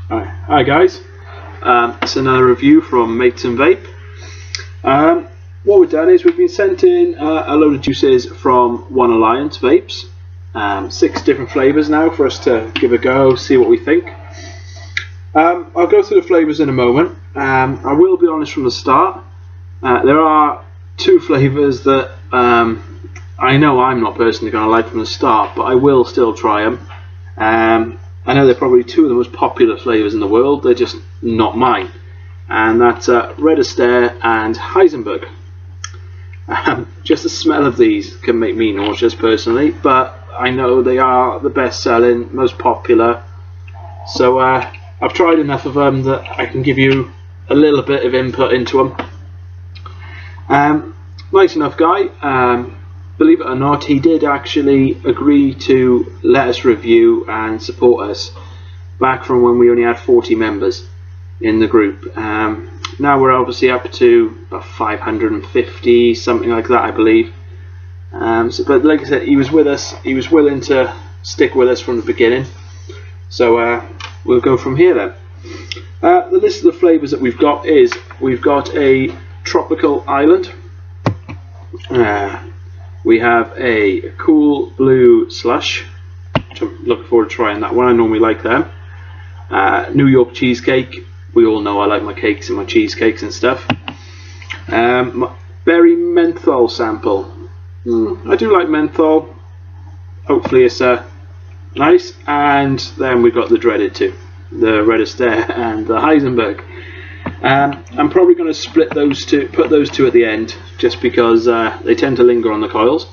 Hi guys, it's another review from Mates and Vape. What we've done is we've been sent in a load of juices from One Alliance Vapes, 6 different flavours now for us to give a go, see what we think. I'll go through the flavours in a moment. I will be honest from the start, there are 2 flavours that I know I'm not personally going to like from the start, but I will still try them. I know they're probably 2 of the most popular flavours in the world, they're just not mine. And that's Red Astaire and Heisenberg. Just the smell of these can make me nauseous personally, but I know they are the best selling, most popular. So I've tried enough of them that I can give you a little bit of input into them. Nice enough guy. Believe it or not, he did actually agree to let us review and support us back from when we only had 40 members in the group. Now we're obviously up to about 550, something like that, I believe. But like I said, he was with us. He was willing to stick with us from the beginning. So we'll go from here then. The list of the flavours that we've got is we've got a Tropical Island. We have a Cool Blue Slush, which I'm looking forward to trying that one. I normally like them. New York Cheesecake. We all know I like my cakes and my cheesecakes and stuff. Berry Menthol sample. I do like menthol. Hopefully it's nice. And then we've got the dreaded 2, the Red Astaire and the Heisenberg. I'm probably going to split those 2, put those 2 at the end, just because they tend to linger on the coils.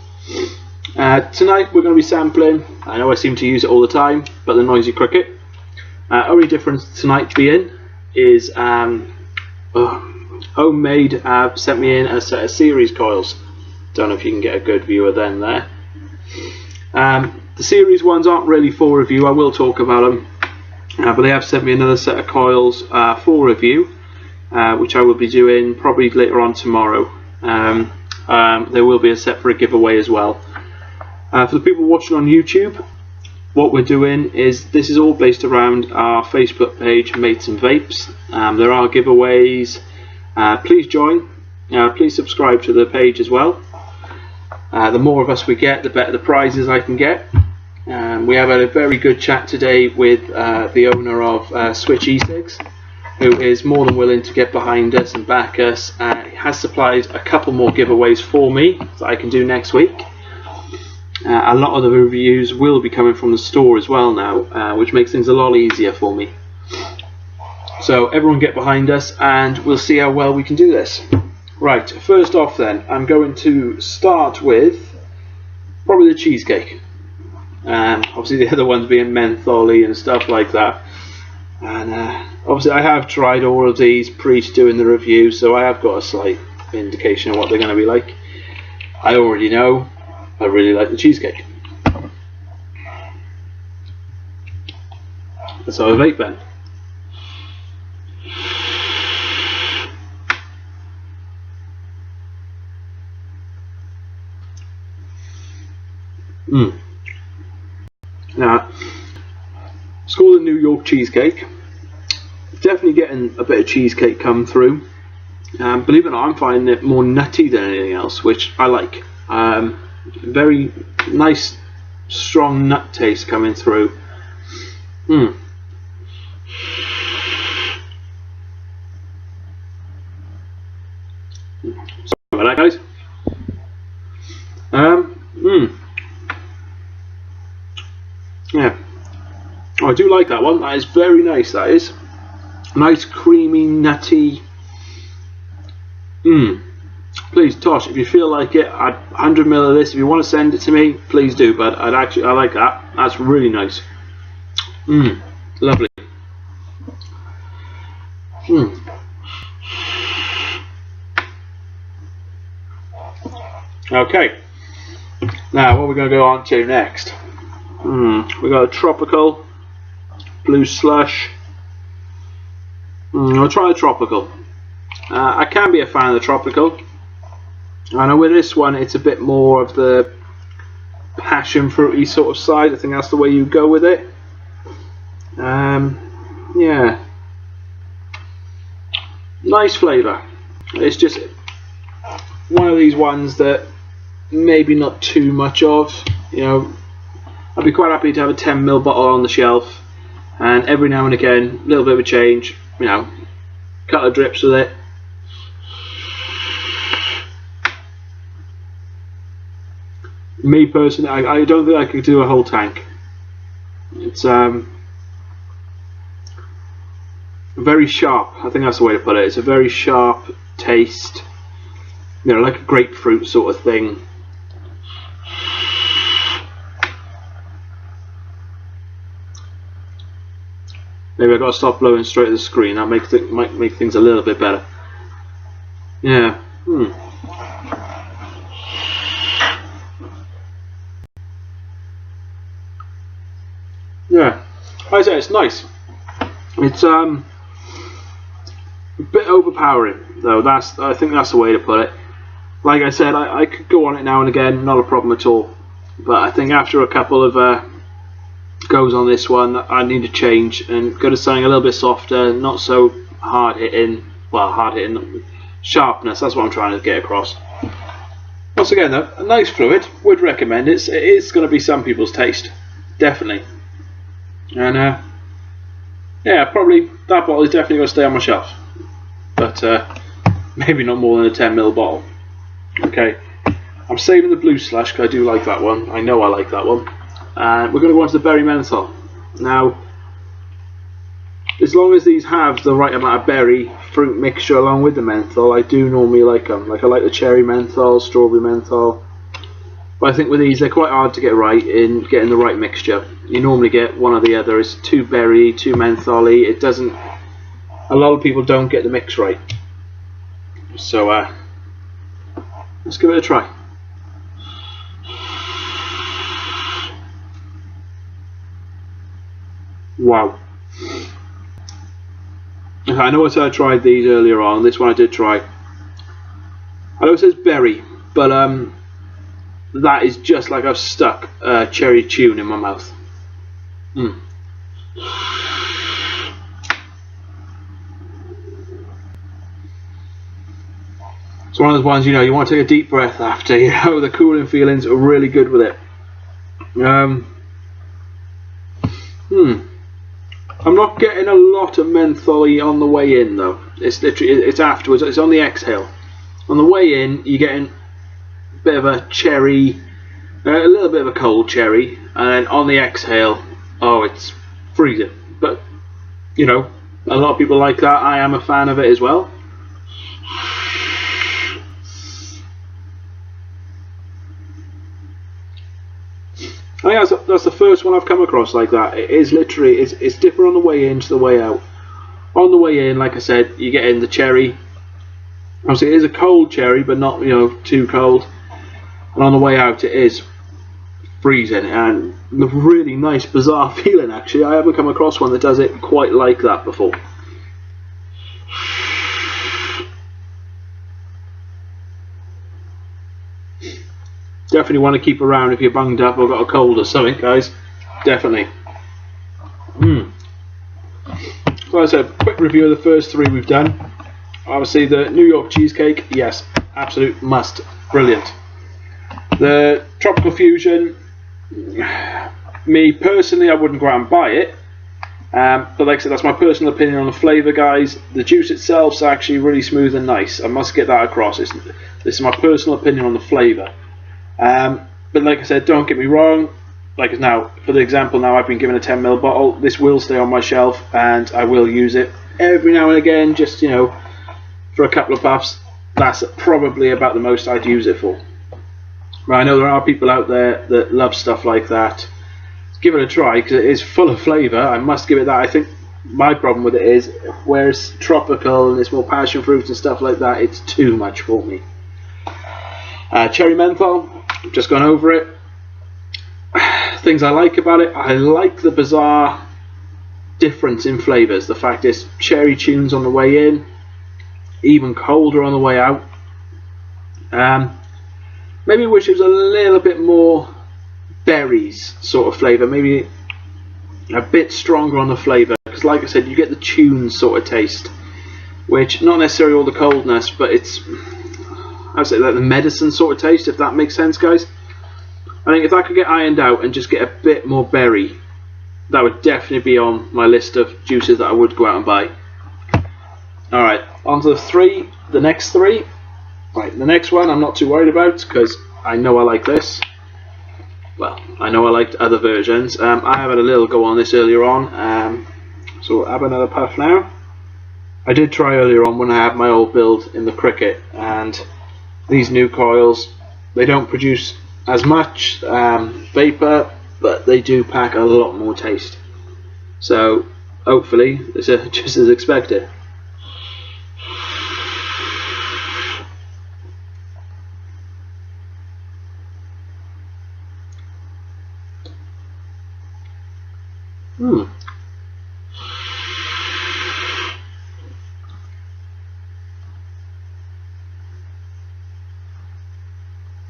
Tonight we're going to be sampling, I know I seem to use it all the time, but the Noisy Cricket. Only difference tonight being is Homemade have sent me in a set of series coils. Don't know if you can get a good view of them there. The series ones aren't really for review, I will talk about them, but they have sent me another set of coils for review. Which I will be doing probably later on tomorrow. There will be a set for a giveaway as well. For the people watching on YouTube, what we're doing is this is all based around our Facebook page, Mates and Vapes. There are giveaways. Please join. Please subscribe to the page as well. The more of us we get, the better the prizes I can get. We have had a very good chat today with the owner of Switch E-Cigs, who is more than willing to get behind us and back us. He has supplied a couple more giveaways for me that I can do next week. A lot of the reviews will be coming from the store as well now, which makes things a lot easier for me. So everyone get behind us and we'll see how well we can do this. Right, first off then, I'm going to start with probably the cheesecake. Obviously the other ones being mentholy and stuff like that. And obviously I have tried all of these pre to doing the review, so I have got a slight indication of what they're going to be like. I already know I really like the cheesecake. Let's have a vape then. Now, it's called a New York Cheesecake. Definitely getting a bit of cheesecake come through. Believe it or not, I'm finding it more nutty than anything else, which I like. Very nice, strong nut taste coming through. Sorry about that, guys. Yeah. Oh, I do like that one. That is very nice. That is nice, creamy, nutty. Please, Tosh, if you feel like it, 100 ml of this. If you want to send it to me, please do. But I like that. That's really nice. Lovely. Okay. Now, what we're going to go on to next? We got a Tropical Blue Slush. I'll try a Tropical. I can be a fan of the Tropical. I know with this one it's a bit more of the passion fruity sort of side. I think that's the way you go with it. yeah, nice flavour. It's just one of these ones that maybe not too much of. You know, I'd be quite happy to have a 10ml bottle on the shelf, and every now and again, a little bit of a change. You know, a couple of drips with it. Me personally, I don't think I could do a whole tank. It's very sharp. I think that's the way to put it. It's a very sharp taste. You know, like a grapefruit sort of thing. Maybe I've got to stop blowing straight at the screen. That might make things a little bit better. Yeah. Yeah. Like I say, it's nice. It's a bit overpowering, though. I think that's the way to put it. Like I said, I could go on it now and again, not a problem at all. But I think after a couple of goes on this one, I need to change and go to something a little bit softer, not so hard hitting. Well, hard hitting sharpness. That's what I'm trying to get across. Once again, though, a nice fluid. Would recommend it. It is going to be some people's taste, definitely. And yeah, probably that bottle is definitely going to stay on my shelf. But maybe not more than a 10ml bottle. Okay, I'm saving the blue slush because I do like that one. I know I like that one. We're going to go on to the berry menthol. Now, as long as these have the right amount of berry fruit mixture along with the menthol, I do normally like them. Like I like the cherry menthol, strawberry menthol. But I think with these, they're quite hard to get right in getting the right mixture. You normally get one or the other. It's too berry, too mentholy. It doesn't. A lot of people don't get the mix right. So let's give it a try. Wow. I know I said I tried these earlier on. This one I did try. I know it says berry, but that is just like I've stuck cherry tune in my mouth. It's one of those ones, you know, you want to take a deep breath after. You know, the cooling feelings are really good with it. I'm not getting a lot of mentholy on the way in though. It's literally, it's afterwards. It's on the exhale. On the way in, you're getting a bit of a cherry, a little bit of a cold cherry, and then on the exhale, oh, it's freezing. But you know, a lot of people like that. I am a fan of it as well. I think that's the first one I've come across like that. It is literally, it's different on the way in to the way out. On the way in, like I said, you get in the cherry. Obviously, it is a cold cherry, but not, you know, too cold. And on the way out, it is freezing and a really nice, bizarre feeling. Actually, I haven't come across one that does it quite like that before. Definitely want to keep around if you're bunged up or got a cold or something, guys. Definitely. So I said, quick review of the first three we've done. Obviously the New York cheesecake, yes, absolute must, brilliant. The Tropical Fusion, me personally, I wouldn't go out and buy it. But like I said, that's my personal opinion on the flavour, guys. The juice itself's actually really smooth and nice. I must get that across. This is my personal opinion on the flavour. But like I said, don't get me wrong, like now, for the example, now I've been given a 10ml bottle. This will stay on my shelf and I will use it every now and again, just, you know, for a couple of puffs. That's probably about the most I'd use it for. But I know there are people out there that love stuff like that. Give it a try because it is full of flavour. I must give it that. I think my problem with it is, where it's tropical and it's more passion fruit and stuff like that, it's too much for me. Cherry menthol, just gone over it. Things I like about it, I like the bizarre difference in flavours. The fact it's cherry tunes on the way in, even colder on the way out. Maybe wish it was a little bit more berries sort of flavour, maybe a bit stronger on the flavour, because taste. Like I said, you get the tune sort of taste, which not necessarily all the coldness, but it's, I'd say like the medicine sort of taste, if that makes sense, guys. I think if that could get ironed out and just get a bit more berry, that would definitely be on my list of juices that I would go out and buy. Alright, on to the next three. Right, the next one I'm not too worried about because I know I like this. Well, I know I liked other versions. I have had a little go on this earlier on, so we'll have another puff now. I did try earlier on when I had my old build in the Cricket, and these new coils, they don't produce as much vapor, but they do pack a lot more taste. So hopefully it's just as expected.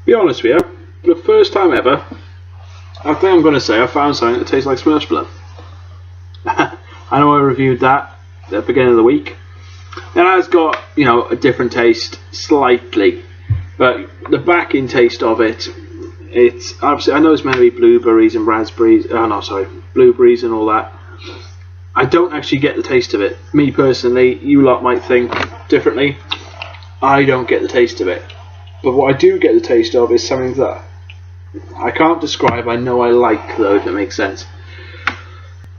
Be honest with you, for the first time ever, I think I'm going to say I found something that tastes like Smurf's blood. I know I reviewed that at the beginning of the week. It has got, you know, a different taste slightly, but the backing taste of it, it's obviously, I know it's meant to be blueberries and raspberries. Oh no, sorry, blueberries and all that. I don't actually get the taste of it. Me personally, you lot might think differently. I don't get the taste of it. But what I do get the taste of is something that I can't describe. I know I like, though, if it makes sense.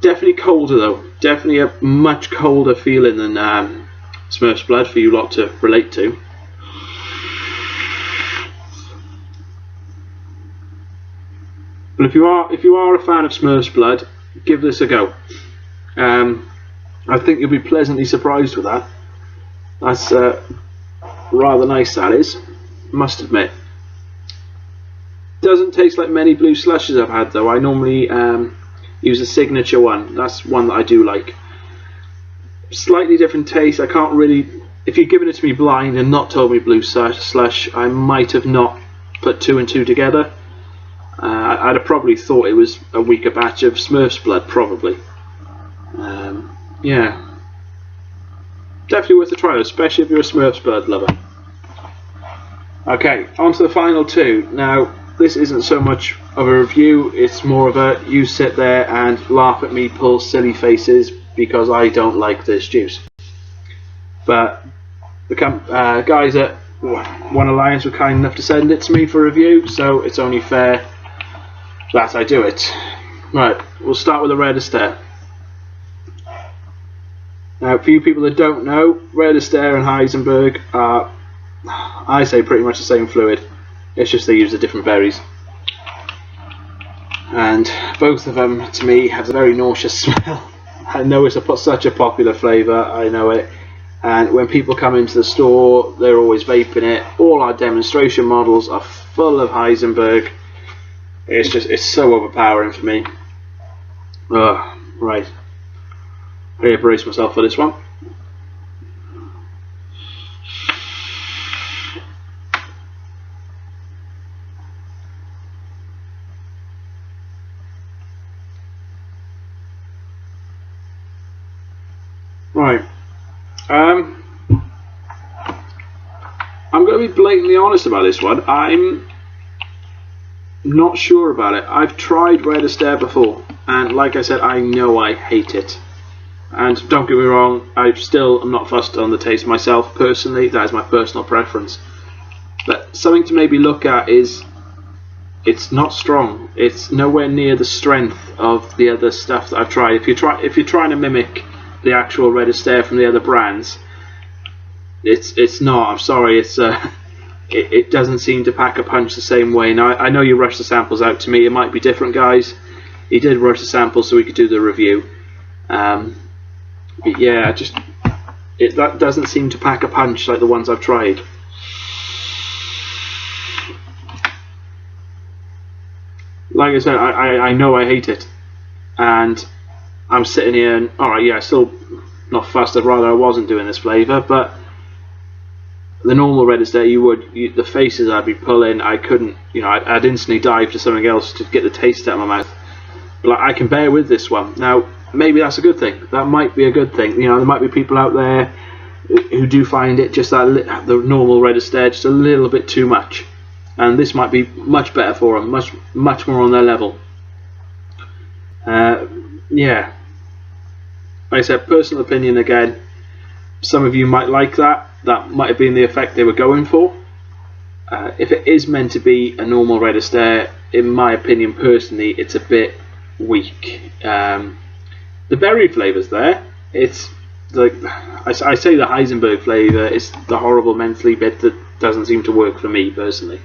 Definitely colder, though. Definitely a much colder feeling than Smurf's blood for you lot to relate to. But if you are a fan of Smurf's blood, give this a go. I think you'll be pleasantly surprised with that. That's rather nice, that is. Must admit. Doesn't taste like many blue slushes I've had, though. I normally use a signature one. That's one that I do like. Slightly different taste. I can't really, if you'd given it to me blind and not told me blue slush, I might have not put two and two together. I'd have probably thought it was a weaker batch of Smurf's blood, probably. Yeah, definitely worth a try, especially if you're a Smurf's blood lover. Okay, on to the final two. Now, this isn't so much of a review, it's more of a you sit there and laugh at me, pull silly faces because I don't like this juice. But the guys at One Alliance were kind enough to send it to me for review, so it's only fair that I do it. Right, we'll start with the Red Astaire. Now, for you people that don't know, Red Astaire and Heisenberg are, I say, pretty much the same fluid. It's just they use the different berries. And both of them, to me, have a very nauseous smell. I know it's such a popular flavour, I know it. And when people come into the store, they're always vaping it. All our demonstration models are full of Heisenberg. It's so overpowering for me. Right. I need to brace myself for this one. Right. I'm going to be blatantly honest about this one. I'm not sure about it. I've tried Red Astaire before, and like I said, I know I hate it. And don't get me wrong, I still am not fussed on the taste myself personally. That is my personal preference. But something to maybe look at is it's not strong. It's nowhere near the strength of the other stuff that I've tried. If you're trying to mimic the actual Red Astaire from the other brands, it's not. I'm sorry. It doesn't seem to pack a punch the same way. Now I know you rushed the samples out to me. It might be different, guys. He did rush the samples so we could do the review. But yeah, that doesn't seem to pack a punch like the ones I've tried. Like I said, I know I hate it, and I'm sitting here and alright, yeah, still not fussed. I'd rather I wasn't doing this flavour, but the normal Red Astaire, the faces I'd be pulling, I couldn't, I'd instantly dive to something else to get the taste out of my mouth. But I can bear with this one. Now, maybe that's a good thing. That might be a good thing. You know, there might be people out there who do find it just that the normal Red Astaire just a little bit too much, and this might be much better for them, much more on their level. Yeah, like I said, personal opinion again. Some of you might like that. That might have been the effect they were going for. If it is meant to be a normal Red Astaire, in my opinion personally, it's a bit weak. The berry flavour's there. It's like I say, the Heisenberg flavour is the horrible mentally bit that doesn't seem to work for me personally.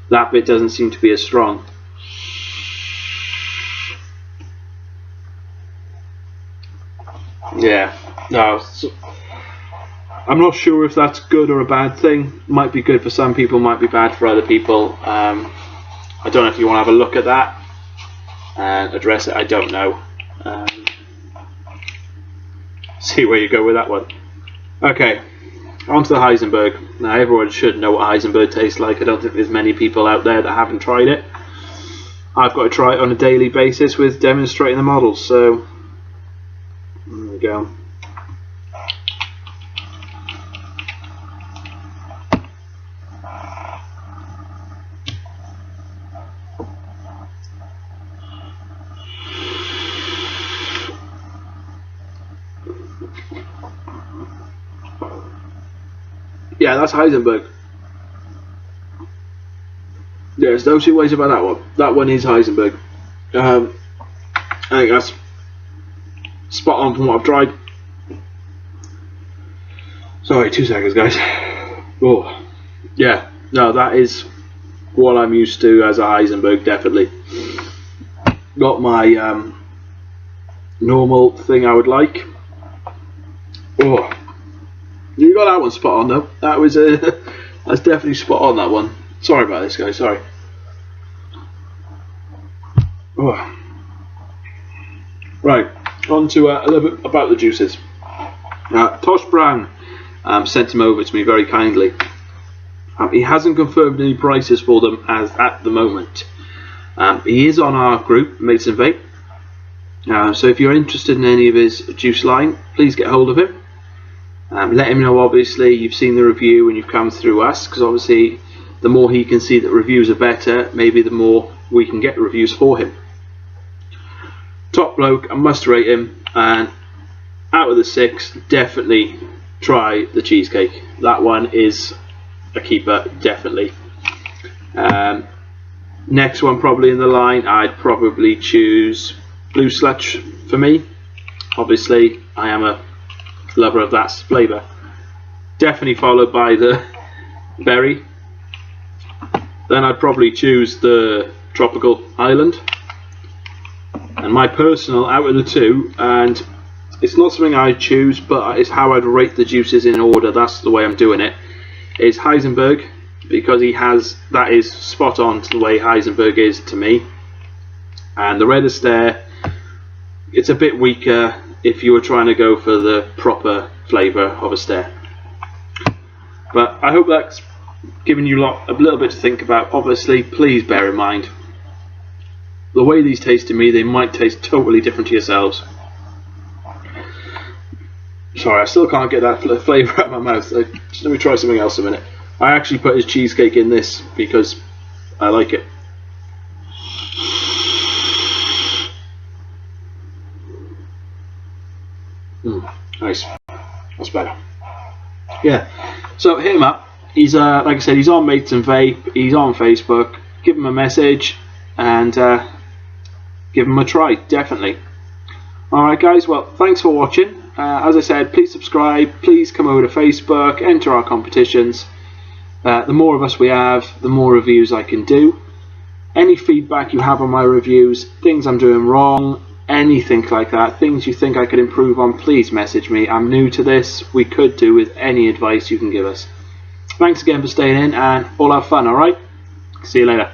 That bit doesn't seem to be as strong. Yeah, no. I'm not sure if that's good or a bad thing. Might be good for some people, might be bad for other people. I don't know if you want to have a look at that and address it. I don't know. See where you go with that one. Okay, on to the Heisenberg. Now everyone should know what Heisenberg tastes like. I don't think there's many people out there that haven't tried it. I've got to try it on a daily basis with demonstrating the models, so there we go. Yeah, that's Heisenberg. Yeah, there's no two ways about that one. That one is Heisenberg. I think that's spot on from what I've tried. Sorry, 2 seconds, guys. Oh, yeah, no, that is what I'm used to as a Heisenberg, definitely. Got my normal thing I would like. Oh, you got that one spot on though. That was that's definitely spot on, that one. Sorry about this, guys. Sorry. Oh. Right, on to a little bit about the juices. Tosh Brown sent them over to me very kindly. He hasn't confirmed any prices for them as at the moment. He is on our group, Mates and Vape. So if you're interested in any of his juice line, please get hold of him. Let him know obviously you've seen the review and you've come through us, because obviously the more he can see that reviews are better, maybe the more we can get reviews for him. Top bloke, I must rate him, and out of the 6, definitely try the cheesecake. That one is a keeper, definitely. Next one probably in the line, I'd probably choose Blue Sludge for me. Obviously I am a lover of that flavour. Definitely followed by the berry. Then I'd probably choose the Tropical Island. And my personal, out of the 2, and it's not something I choose, but it's how I'd rate the juices in order, that's the way I'm doing it, is Heisenberg, because that is spot on to the way Heisenberg is to me. And the Red Astaire, it's a bit weaker if you were trying to go for the proper flavour of Astaire. But I hope that's given you a little bit to think about. Obviously, please bear in mind, the way these taste to me, they might taste totally different to yourselves. Sorry, I still can't get that flavour out of my mouth. Let me try something else a minute. I actually put his cheesecake in this because I like it. Nice. That's better. Yeah. So hit him up. He's like I said, he's on Mates and Vape. He's on Facebook. Give him a message and give him a try. Definitely. Alright guys, well thanks for watching. As I said, please subscribe, please come over to Facebook, enter our competitions. The more of us we have, the more reviews I can do. Any feedback you have on my reviews, things I'm doing wrong, anything like that, things you think I could improve on, please message me. I'm new to this, we could do with any advice you can give us. Thanks again for staying in, and all have fun, alright? See you later.